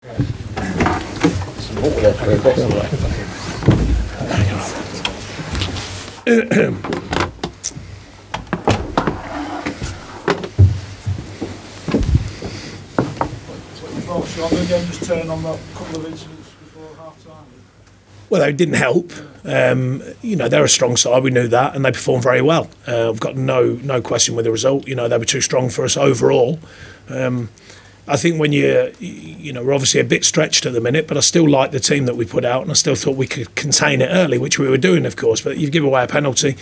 Sean, the game just turned on that couple of incidents before half time. Well, it didn't help. They're a strong side. We knew that, and they performed very well. I've got no question with the result. They were too strong for us overall. I think when we're obviously a bit stretched at the minute, but I still like the team that we put out, and I still thought we could contain it early, which we were doing, of course. But you give away a penalty,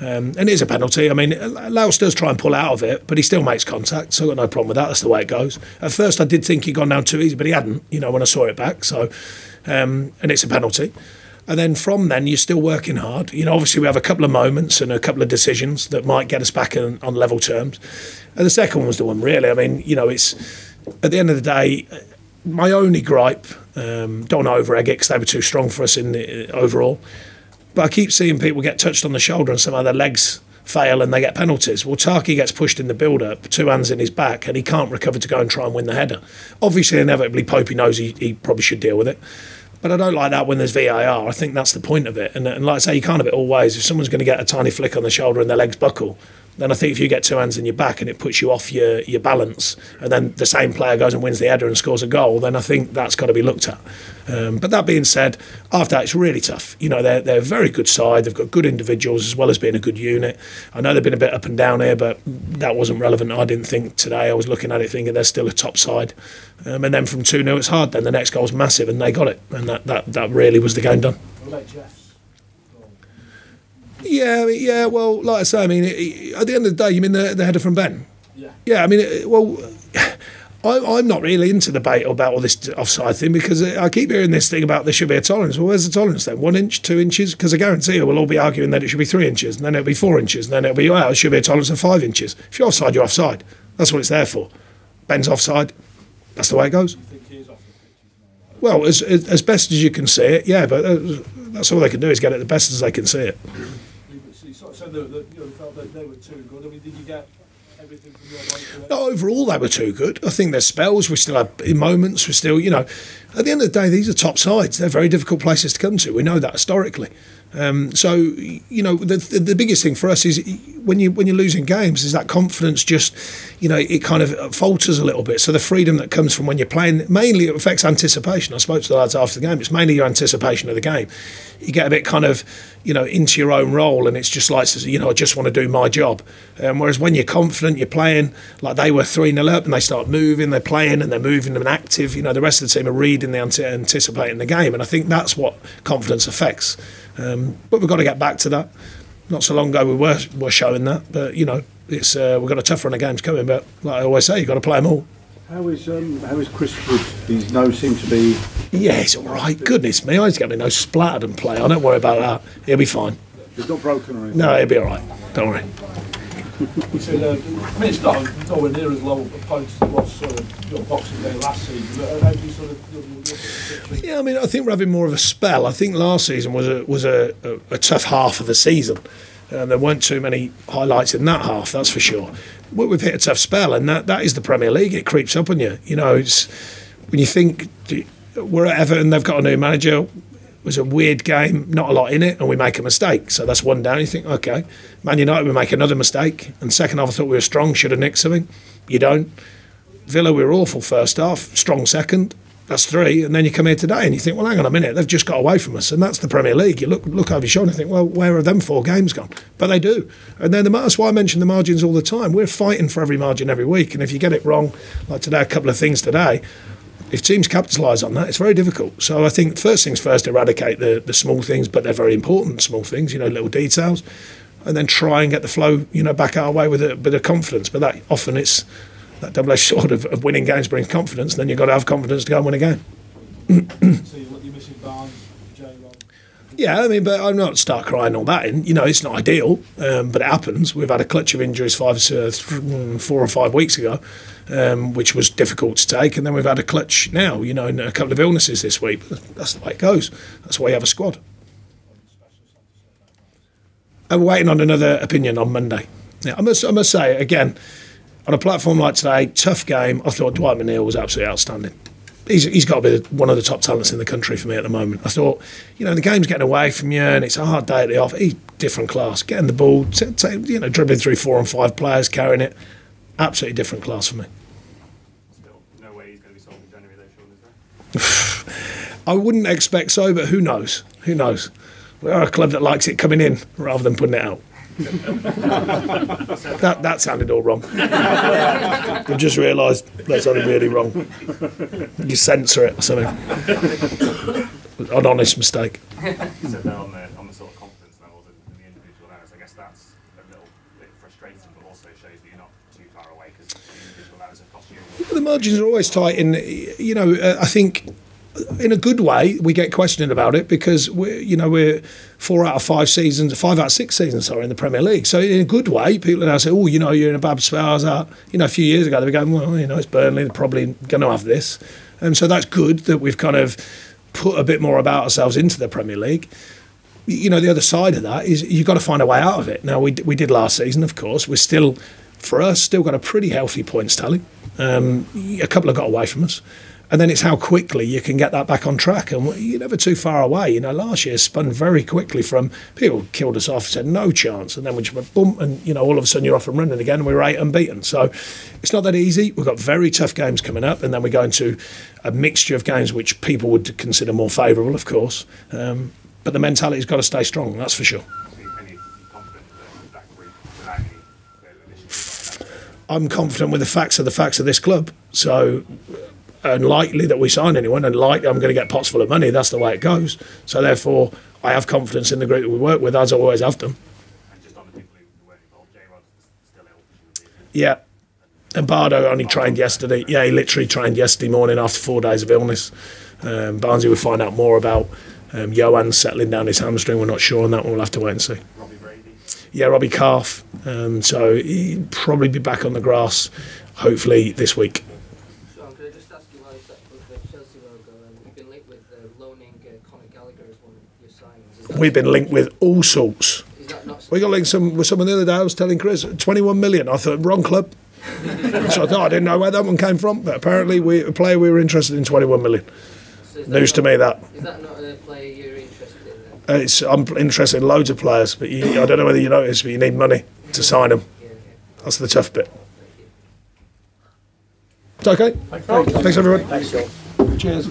and it is a penalty. I mean, Laos does try and pull out of it, but he still makes contact, so I've got no problem with that. That's the way it goes. At first, I did think he'd gone down too easy, but he hadn't. When I saw it back, so and it's a penalty. And then from then, you're still working hard. Obviously we have a couple of moments and a couple of decisions that might get us back on level terms. And the second one was the one, really. I mean, it's at the end of the day, my only gripe, don't want to over-egg it because they were too strong for us in the overall. But I keep seeing people get touched on the shoulder and somehow their legs fail and they get penalties. Well, Taki gets pushed in the build-up, 2 hands in his back, and he can't recover to go and try and win the header. Obviously, inevitably, Popey knows he probably should deal with it. But I don't like that when there's VAR. I think that's the point of it. And like I say, you can't have it all ways. If someone's going to get a tiny flick on the shoulder and their legs buckle, then I think if you get 2 hands in your back and it puts you off your balance, and then the same player goes and wins the header and scores a goal, then I think that's got to be looked at. But that being said, after that, it's really tough. They're a very good side. They've got good individuals as well as being a good unit. I know they've been a bit up and down here, but that wasn't relevant. I didn't think today. I was looking at it thinking they're still a top side. And then from 2-0, it's hard. Then the next goal's massive, and they got it. And that really was the game done. Yeah. Well, like I say, I mean, at the end of the day, you mean the header from Ben? Yeah. I mean, I'm not really into debate about all this offside thing because I keep hearing this thing about there should be a tolerance. Well, where's the tolerance then? 1 inch, 2 inches? Because I guarantee you we'll all be arguing that it should be 3 inches, and then it'll be 4 inches, and then it'll be, it should be a tolerance of 5 inches. If you're offside, you're offside. That's what it's there for. Ben's offside. That's the way it goes. Well, as best as you can see it, yeah, but that's all they can do is get it the best as they can see it. You sort of said that you felt that they were too good. I mean, did you get everything from your point? No, overall they were too good. I think there's spells. We still have in moments. We still, at the end of the day, these are top sides. They're very difficult places to come to. We know that historically. The biggest thing for us is when you're losing games is that confidence just, it kind of falters a little bit. So the freedom that comes from when you're playing, mainly it affects anticipation. I spoke to the lads after the game. It's mainly your anticipation of the game. You get a bit kind of, into your own role, and it's just like, I just want to do my job. Whereas when you're confident, you're playing like they were 3-0 up, and they start moving, they're playing and they're moving and active. The rest of the team are reading, they're anticipating the game, and I think that's what confidence affects. But we've got to get back to that. Not so long ago we were showing that, but it's we've got a tough run of games coming. But like I always say, you've got to play them all. How is Chris Wood? His nose seems to be. Yeah, he's all right. Goodness me, he's got my nose splattered and play. I don't worry about that. He'll be fine. It's not broken or anything. No, he'll be all right. Don't worry. It's not nowhere near as low a point as it was sort of your Boxing Day last season. But how do you sort of? Yeah, I mean, I think we're having more of a spell. I think last season was a tough half of the season. There weren't too many highlights in that half, that's for sure. We've hit a tough spell, and that is the Premier League. It creeps up on you. It's when you think we're at Everton, they've got a new manager. It was a weird game, not a lot in it, and we make a mistake. So that's one down. You think, okay. Man United, we make another mistake. And second half, I thought we were strong, should have nicked something. You don't. Villa, we were awful first half, strong second. That's 3. And then you come here today and you think, well, hang on a minute, they've just got away from us. And that's the Premier League. You look over your shoulder and think, well, where are them 4 games gone? But they do. And then that's why I mention the margins all the time. We're fighting for every margin every week. And if you get it wrong, like today, a couple of things today, if teams capitalise on that, it's very difficult. So I think first things first, eradicate the small things, but they're very important small things, little details, and then try and get the flow, back our way with a bit of confidence. But that often it's that double-edged sword of winning games brings confidence, and then you've got to have confidence to go and win a game. So you're missing Barnes, J-Rob. Yeah, I mean, but I'm not start crying all that in. It's not ideal, but it happens. We've had a clutch of injuries 4 or 5 weeks ago, which was difficult to take, and then we've had a clutch now, and a couple of illnesses this week. That's the way it goes. That's why you have a squad. And we're waiting on another opinion on Monday. Yeah, I must say, again, on a platform like today, tough game, I thought Dwight McNeil was absolutely outstanding. he's got to be one of the top talents in the country for me at the moment. I thought, the game's getting away from you and it's a hard day at the off. He's different class. Getting the ball, dribbling through 4 and 5 players, carrying it. Absolutely different class for me. Still, no way he's going to be sold in January though, Sean, is there? I wouldn't expect so, but who knows? Who knows? We are a club that likes it coming in rather than putting it out. that sounded all wrong. I just realised that sounded really wrong. You censor it or something. An honest mistake. You said that on the sort of confidence levels in the individual areas. I guess that's a little bit frustrating, but also shows that you're not too far away because the individual areas have cost you. The margins are always tight, and I think in a good way we get questioned about it because we're 5 out of 6 seasons in the Premier League. So in a good way, people now say, you're in a bad spell. A few years ago they were going, well, it's Burnley, they're probably going to have this, and so that's good that we've kind of put a bit more about ourselves into the Premier League. The other side of that is you've got to find a way out of it. Now we did last season, of course. We're still got a pretty healthy points tally. A couple have got away from us. And then it's how quickly you can get that back on track. And you're never too far away. Last year spun very quickly from people killed us off, said no chance. And then we just went boom, and, all of a sudden you're off and running again, and we were 8 unbeaten. So it's not that easy. We've got very tough games coming up, and then we go into a mixture of games which people would consider more favourable, of course. But the mentality's got to stay strong, that's for sure. I'm confident with the facts of this club. So unlikely that we sign anyone, and likely I'm going to get pots full of money. That's the way it goes. So therefore, I have confidence in the group that we work with, as I always have done. And just on the people who weren't involved, J-Rod's still ill. Yeah. And Bardo only trained yesterday. Yeah, he literally trained yesterday morning after 4 days of illness. Barnsley will find out more about Johan settling down his hamstring. We're not sure on that one. We'll have to wait and see. Robbie Brady? Yeah, Robbie calf. So he'll probably be back on the grass, hopefully this week. Sean, could I just ask you how you set up the Chelsea logo? You've been linked with loaning Conor Gallagher as one of your signings. We've been linked with all sorts. Is that not We got linked with someone the other day. I was telling Chris, 21 million. I thought, wrong club. So I thought, I didn't know where that one came from. But apparently, a player we were interested in 21 million. So News to me that. Is that not a player you're interested in then? I'm interested in loads of players, but I don't know whether you noticed, but you need money to sign them. Yeah. That's the tough bit. Thank you. It's okay. Thanks everyone. Thanks, John. Cheers.